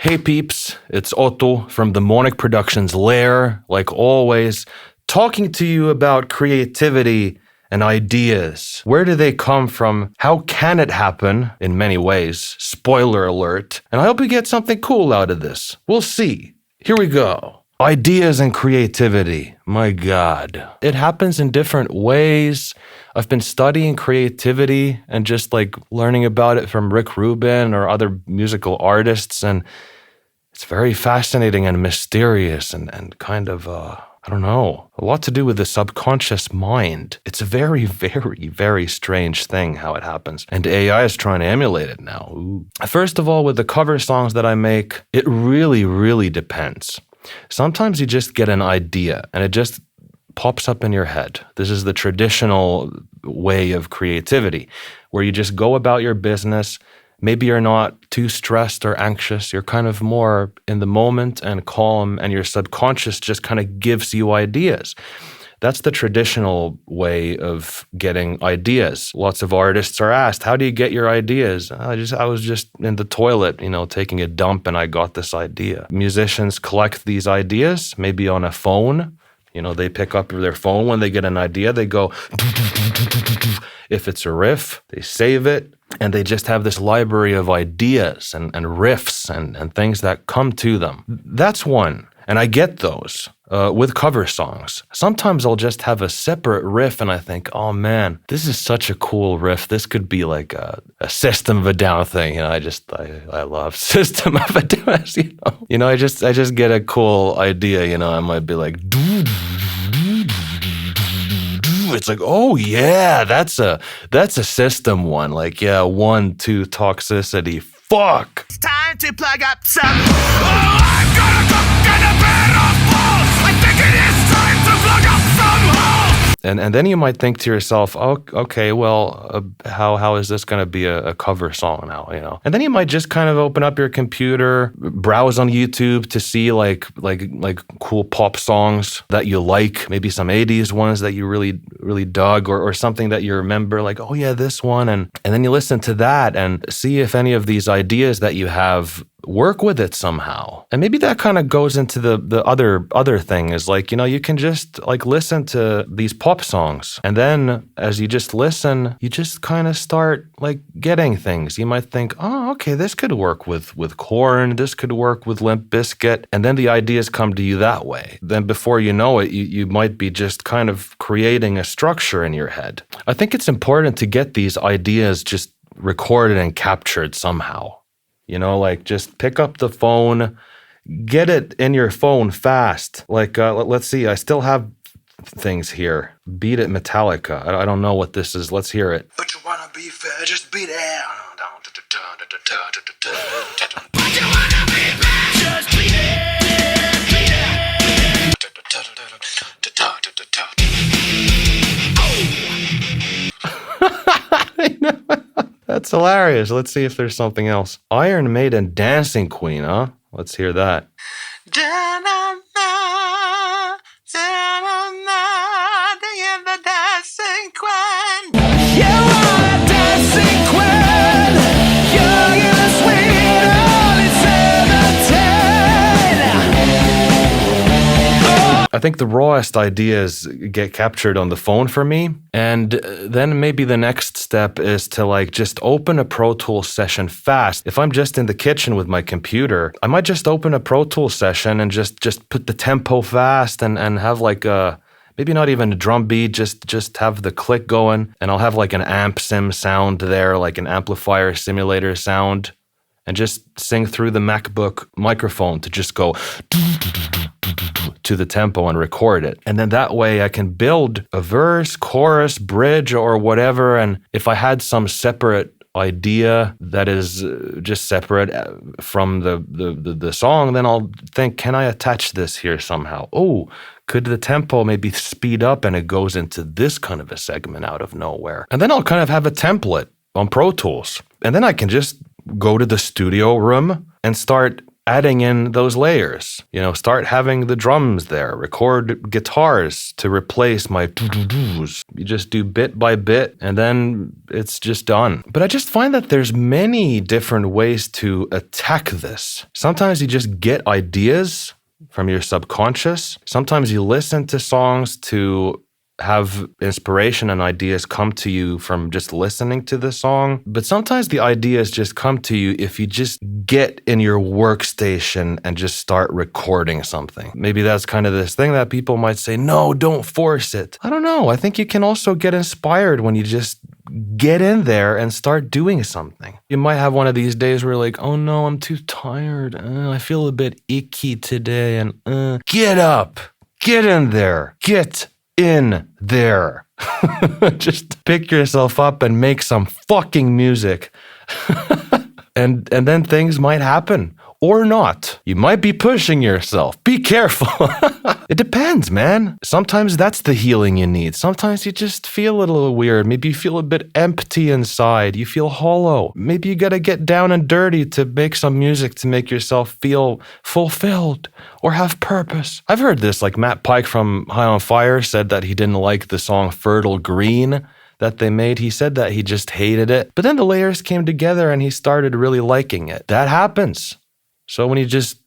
Hey peeps, it's Otto from the Moonic Productions lair, like always, talking to you about creativity and ideas. Where do they come from? How can it happen? In many ways. Spoiler alert. And I hope you get something cool out of this. We'll see. Here we go. Ideas and creativity. My God. It happens in different ways. I've been studying creativity and just like learning about it from Rick Rubin or other musical artists, and it's very fascinating and mysterious and kind of, I don't know, a lot to do with the subconscious mind. It's a very, very, very strange thing how it happens. And AI is trying to emulate it now. Ooh. First of all, with the cover songs that I make, it really, really depends. Sometimes you just get an idea and it just pops up in your head. This is the traditional way of creativity, where you just go about your business. Maybe you're not too stressed or anxious. You're kind of more in the moment and calm, and your subconscious just kind of gives you ideas. That's the traditional way of getting ideas. Lots of artists are asked, how do you get your ideas? I was just in the toilet, taking a dump, and I got this idea. Musicians collect these ideas, maybe on a phone. They pick up their phone when they get an idea. They go, if it's a riff, they save it. And they just have this library of ideas and riffs and things that come to them. That's one. And I get those with cover songs. Sometimes I'll just have a separate riff and I think, oh man, this is such a cool riff. This could be like a System of a Down thing. I love System of a Down. I just get a cool idea. I might be like, it's like, oh yeah, that's a System one. Like, yeah, 1, 2, toxicity. Fuck. It's time to plug up some. Oh, I'm gonna cook in a bed of balls. I think it is time to plug up some holes. And then you might think to yourself, oh, okay, well, how is this going to be a cover song now, And then you might just kind of open up your computer, browse on YouTube to see like cool pop songs that you like, maybe some 80s ones that you really, really dug, or something that you remember, like, oh yeah, this one. And then you listen to that and see if any of these ideas that you have work with it somehow. And maybe that kind of goes into the other thing is like, you can just like listen to these pop songs. And then as you just listen, you just kind of start like getting things. You might think, oh, okay, this could work with Korn. This could work with Limp Bizkit. And then the ideas come to you that way. Then before you know it, you might be just kind of creating a structure in your head. I think it's important to get these ideas just recorded and captured somehow. Like just pick up the phone, get it in your phone fast. Like, let's see, I still have things here. Beat It Metallica. I don't know what this is. Let's hear it. But you wanna be fair, just beat it. But you wanna be fair, just beat it. That's hilarious. Let's see if there's something else. Iron Maiden Dancing Queen, huh? Let's hear that. The dancing queen. You are a dancing queen. Young and sweet, only 17. I think the rawest ideas get captured on the phone for me. And then maybe the next step is to like just open a Pro Tools session fast. If I'm just in the kitchen with my computer, I might just open a Pro Tools session and just put the tempo fast and have like maybe not even a drum beat, just have the click going, and I'll have like an amp sim sound there, like an amplifier simulator sound, and just sing through the MacBook microphone to just go to the tempo and record it. And then that way I can build a verse, chorus, bridge, or whatever. And if I had some separate idea that is just separate from the song, then I'll think, can I attach this here somehow? Oh, could the tempo maybe speed up and it goes into this kind of a segment out of nowhere? And then I'll kind of have a template on Pro Tools. And then I can just go to the studio room and start adding in those layers. Start having the drums there, record guitars to replace my do-do-dos. You just do bit by bit, and then it's just done. But I just find that there's many different ways to attack this. Sometimes you just get ideas from your subconscious. Sometimes you listen to songs to have inspiration and ideas come to you from just listening to the song. But sometimes the ideas just come to you if you just get in your workstation and just start recording something. Maybe that's kind of this thing that people might say, no, don't force it. I don't know. I think you can also get inspired when you just get in there and start doing something. You might have one of these days where you're like, oh no, I'm too tired. I feel a bit icky today. And get up, get in there, get in there. Just pick yourself up and make some fucking music. and then things might happen. Or not. You might be pushing yourself. Be careful. It depends, man. Sometimes that's the healing you need. Sometimes you just feel a little weird. Maybe you feel a bit empty inside. You feel hollow. Maybe you gotta get down and dirty to make some music to make yourself feel fulfilled or have purpose. I've heard this, like Matt Pike from High on Fire said that he didn't like the song Fertile Green that they made. He said that he just hated it. But then the layers came together and he started really liking it. That happens. So when you just,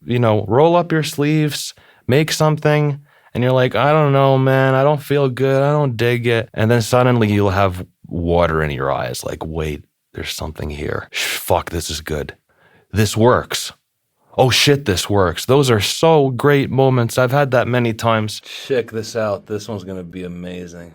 roll up your sleeves, make something, and you're like, I don't know, man, I don't feel good, I don't dig it. And then suddenly you'll have water in your eyes, like, wait, there's something here. Fuck, this is good. This works. Oh shit, this works. Those are so great moments. I've had that many times. Check this out. This one's gonna be amazing.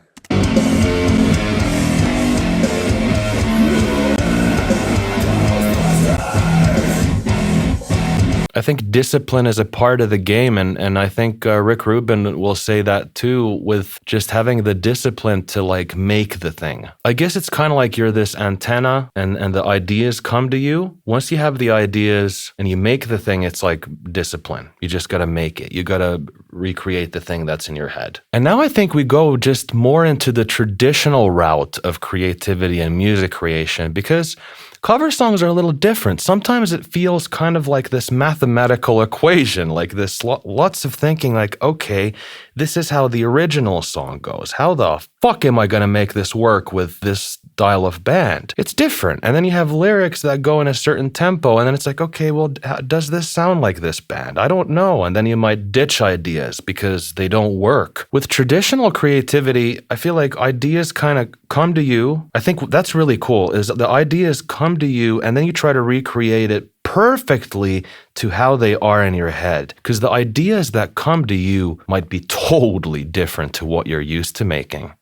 I think discipline is a part of the game, and I think Rick Rubin will say that too, with just having the discipline to make the thing. I guess it's kind of like you're this antenna and the ideas come to you. Once you have the ideas and you make the thing, it's like discipline. You just got to make it. You got to recreate the thing that's in your head. And now I think we go just more into the traditional route of creativity and music creation, because cover songs are a little different. Sometimes it feels kind of like this mathematical equation, like this lots of thinking like, okay, this is how the original song goes. How the fuck am I going to make this work with this style of band? It's different. And then you have lyrics that go in a certain tempo, and then it's like, okay, well, does this sound like this band? I don't know. And then you might ditch ideas because they don't work. With traditional creativity, I feel like ideas kind of come to you. I think that's really cool, is the ideas come to you and then you try to recreate it perfectly to how they are in your head. Because the ideas that come to you might be totally different to what you're used to making.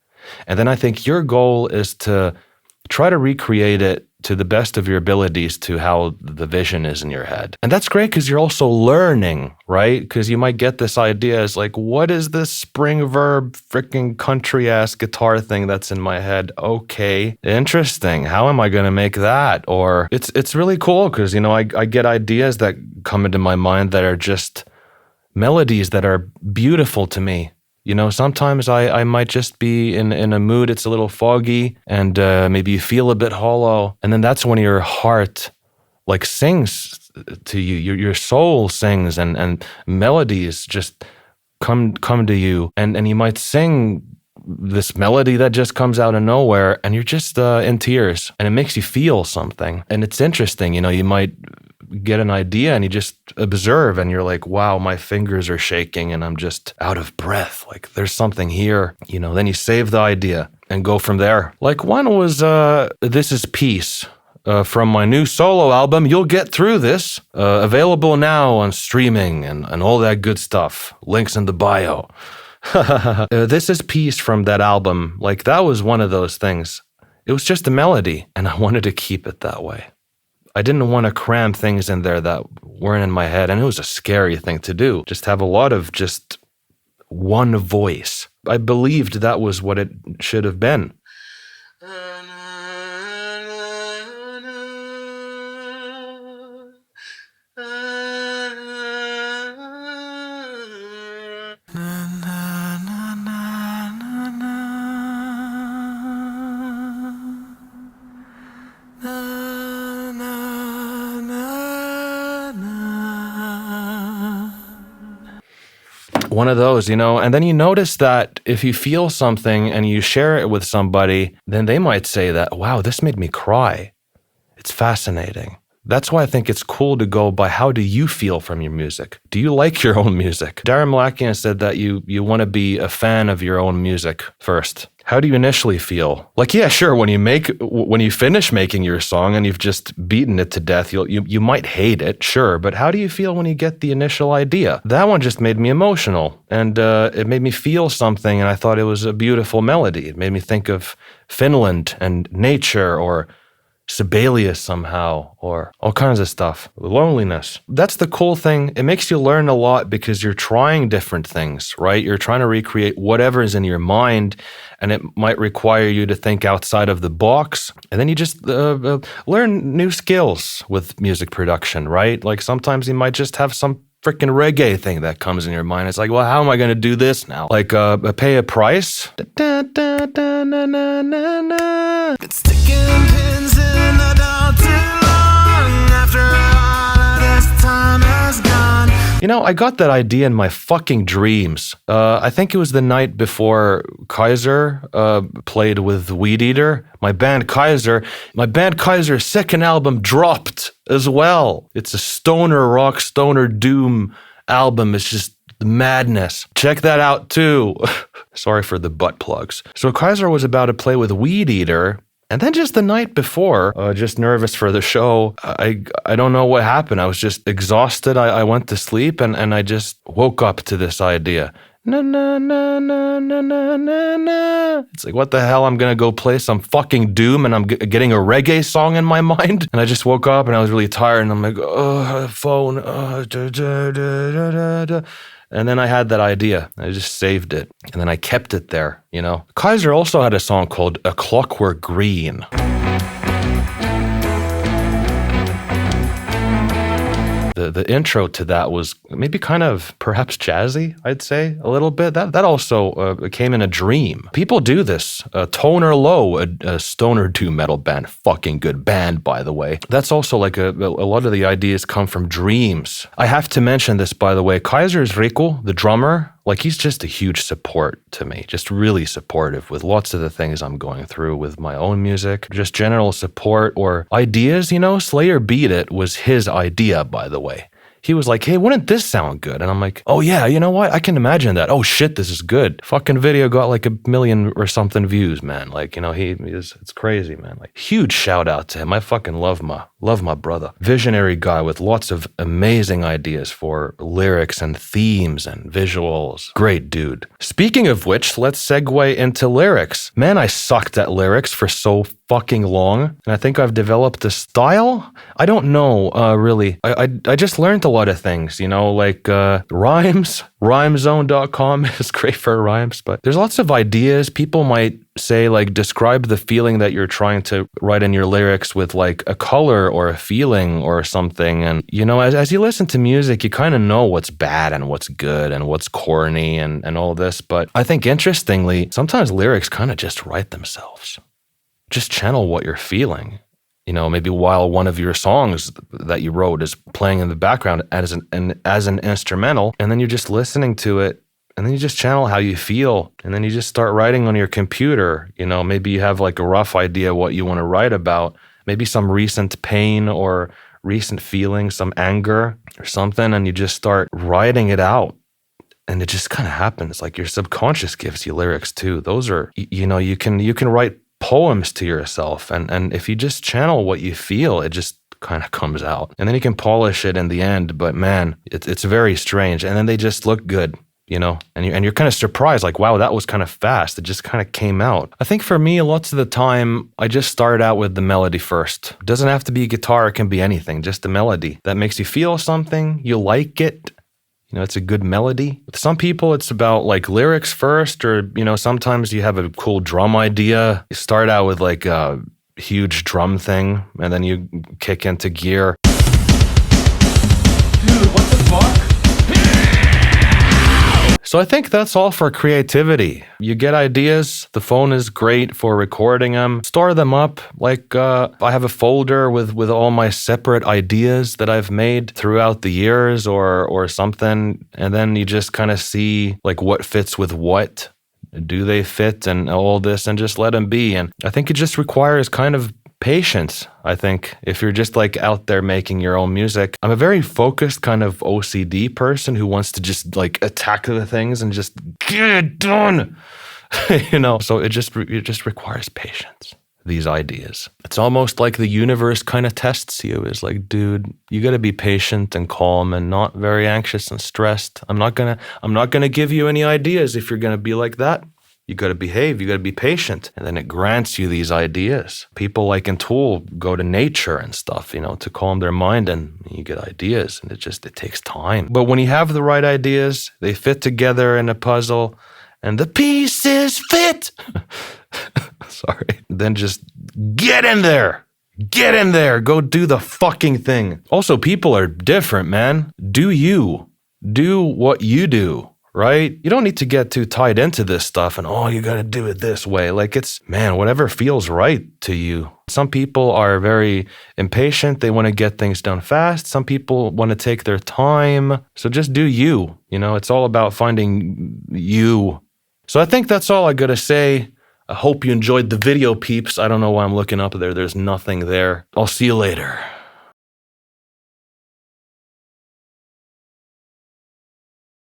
And then I think your goal is to try to recreate it to the best of your abilities to how the vision is in your head. And that's great because you're also learning, right? Because you might get this idea as like, what is this spring verb freaking country ass guitar thing that's in my head? Okay, interesting. How am I going to make that? Or it's really cool because, I get ideas that come into my mind that are just melodies that are beautiful to me. Sometimes I might just be in a mood, it's a little foggy, and maybe you feel a bit hollow. And then that's when your heart sings to you. Your soul sings and melodies just come to you. And you might sing this melody that just comes out of nowhere, and you're just in tears, and it makes you feel something. And it's interesting, you might get an idea and you just observe and you're like, wow, my fingers are shaking and I'm just out of breath. Like there's something here, then you save the idea and go from there. Like one was, This Is Peace from my new solo album, You'll Get Through This, available now on streaming and all that good stuff. Links in the bio. This Is Peace from that album. Like that was one of those things. It was just a melody and I wanted to keep it that way. I didn't want to cram things in there that weren't in my head, and it was a scary thing to do. Just have a lot of just one voice. I believed that was what it should have been. one of those, and then you notice that if you feel something and you share it with somebody, then they might say that, wow, this made me cry. It's fascinating. That's why I think it's cool to go by how do you feel from your music? Do you like your own music? Darren Malakian said that you want to be a fan of your own music first. How do you initially feel? Like, yeah, sure, when you finish making your song and you've just beaten it to death, you might hate it, sure, but how do you feel when you get the initial idea? That one just made me emotional, and it made me feel something, and I thought it was a beautiful melody. It made me think of Finland and nature, or Sibelius somehow, or all kinds of stuff. Loneliness. That's the cool thing. It makes you learn a lot because you're trying different things, right? You're trying to recreate whatever is in your mind, and it might require you to think outside of the box. And then you just learn new skills with music production, right? Like sometimes you might just have some freaking reggae thing that comes in your mind. It's like, well, how am I going to do this now? Like, pay a price? Been sticking pins in the dough too long. After all of this time has gone. I got that idea in my fucking dreams. I think it was the night before Kaiser played with Weed Eater. My band Kaiser's second album dropped as well. It's a stoner rock, stoner doom album. It's just madness. Check that out too. Sorry for the butt plugs. So Kaiser was about to play with Weed Eater, and then just the night before, just nervous for the show, I don't know what happened. I was just exhausted. I went to sleep, and I just woke up to this idea. Na na na na na na na na. It's like, what the hell? I'm gonna go play some fucking doom, and I'm getting a reggae song in my mind. And I just woke up, and I was really tired, and I'm like, oh, phone. Da, da, da, da, da, da. And then I had that idea. I just saved it. And then I kept it there, Kaiser also had a song called A Clockwork Green. The intro to that was maybe kind of perhaps jazzy, I'd say, a little bit. That also came in a dream. People do this. Toner Low, a stoner doom metal band. Fucking good band, by the way. That's also like a lot of the ideas come from dreams. I have to mention this, by the way. Kaiser's Riku, the drummer, like he's just a huge support to me, just really supportive with lots of the things I'm going through with my own music, just general support or ideas, Slayer Beat It was his idea, by the way. He was like, hey, wouldn't this sound good? And I'm like, oh yeah, you know what? I can imagine that. Oh shit, this is good. Fucking video got like 1 million or something views, man. Like, it's crazy, man. Like, huge shout out to him. I fucking love my brother. Visionary guy with lots of amazing ideas for lyrics and themes and visuals. Great dude. Speaking of which, let's segue into lyrics. Man, I sucked at lyrics for so fucking long, and I think I've developed a style. I don't know, really. I just learned a lot of things, like rhymes. Rhymezone.com is great for rhymes, but there's lots of ideas. People might say, like, describe the feeling that you're trying to write in your lyrics with like a color or a feeling or something. And, as you listen to music, you kind of know what's bad and what's good and what's corny and all this. But I think interestingly, sometimes lyrics kind of just write themselves. Just channel what you're feeling. Maybe while one of your songs that you wrote is playing in the background as an instrumental, and then you're just listening to it, and then you just channel how you feel, and then you just start writing on your computer. Maybe you have like a rough idea what you want to write about, maybe some recent pain or recent feeling, some anger or something, and you just start writing it out. And it just kind of happens. Like your subconscious gives you lyrics too. Those are, you can write poems to yourself, and if you just channel what you feel, it just kind of comes out, and then you can polish it in the end. But man, it's very strange, and then they just look good, and you're kind of surprised, like, wow, that was kind of fast. It just kind of came out. I think for me, lots of the time, I just start out with the melody first. It doesn't have to be guitar, it can be anything, just the melody that makes you feel something, you like it. It's a good melody. With some people, it's about like lyrics first, or, sometimes you have a cool drum idea. You start out with like a huge drum thing, and then you kick into gear. Dude, what the fuck? So So I think that's all for creativity. You get ideas. The phone is great for recording them. Store them up. Like I have a folder with all my separate ideas that I've made throughout the years or something. And then you just kind of see like what fits with what. Do they fit and all this, and just let them be. And I think it just requires kind of patience, I think, if you're just like out there making your own music. I'm a very focused kind of OCD person who wants to just like attack the things and just get it done, so it just requires patience, these ideas. It's almost like the universe kind of tests you. It's like, dude, you got to be patient and calm and not very anxious and stressed. I'm not gonna give you any ideas if you're gonna be like that. You got to behave, you got to be patient. And then it grants you these ideas. People like in Tool go to nature and stuff, to calm their mind, and you get ideas, and it takes time. But when you have the right ideas, they fit together in a puzzle, and the pieces fit. Sorry. Then just get in there. Get in there. Go do the fucking thing. Also, people are different, man. Do you. Do what you do. Right? You don't need to get too tied into this stuff and, you got to do it this way. Like whatever feels right to you. Some people are very impatient. They want to get things done fast. Some people want to take their time. So just do you. It's all about finding you. So I think that's all I got to say. I hope you enjoyed the video, peeps. I don't know why I'm looking up there. There's nothing there. I'll see you later.